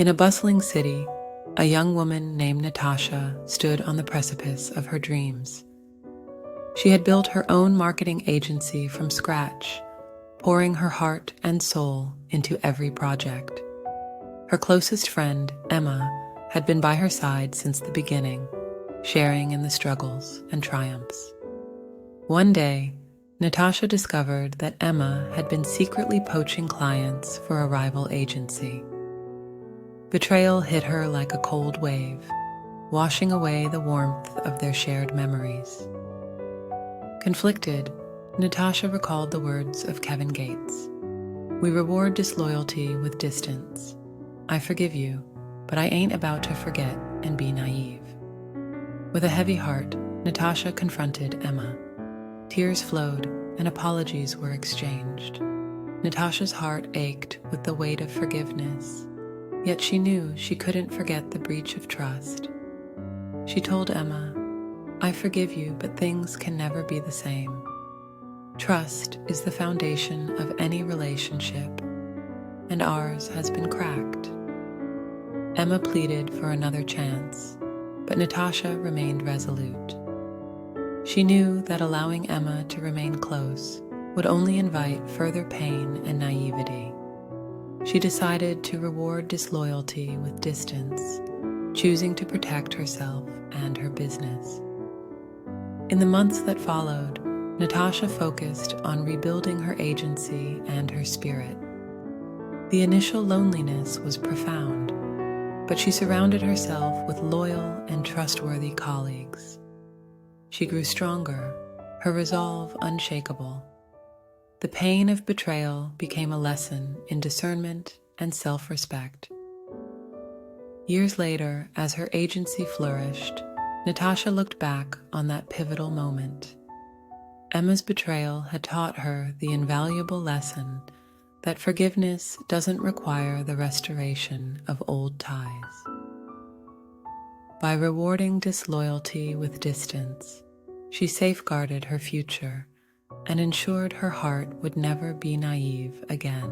In a bustling city, a young woman named Natasha stood on the precipice of her dreams. She had built her own marketing agency from scratch, pouring her heart and soul into every project. Her closest friend, Emma, had been by her side since the beginning, sharing in the struggles and triumphs. One day, Natasha discovered that Emma had been secretly poaching clients for a rival agency. Betrayal hit her like a cold wave, washing away the warmth of their shared memories. Conflicted, Natasha recalled the words of Kevin Gates. "We reward disloyalty with distance. I forgive you, but I ain't about to forget and be naive." With a heavy heart, Natasha confronted Emma. Tears flowed and apologies were exchanged. Natasha's heart ached with the weight of forgiveness, yet she knew she couldn't forget the breach of trust. She told Emma, "I forgive you, but things can never be the same. Trust is the foundation of any relationship, and ours has been cracked." Emma pleaded for another chance, but Natasha remained resolute. She knew that allowing Emma to remain close would only invite further pain and naivety. She decided to reward disloyalty with distance, choosing to protect herself and her business. In the months that followed, Natasha focused on rebuilding her agency and her spirit. The initial loneliness was profound, but she surrounded herself with loyal and trustworthy colleagues. She grew stronger, her resolve unshakable. The pain of betrayal became a lesson in discernment and self-respect. Years later, as her agency flourished, Natasha looked back on that pivotal moment. Emma's betrayal had taught her the invaluable lesson that forgiveness doesn't require the restoration of old ties. By rewarding disloyalty with distance, she safeguarded her future and ensured her heart would never be naive again.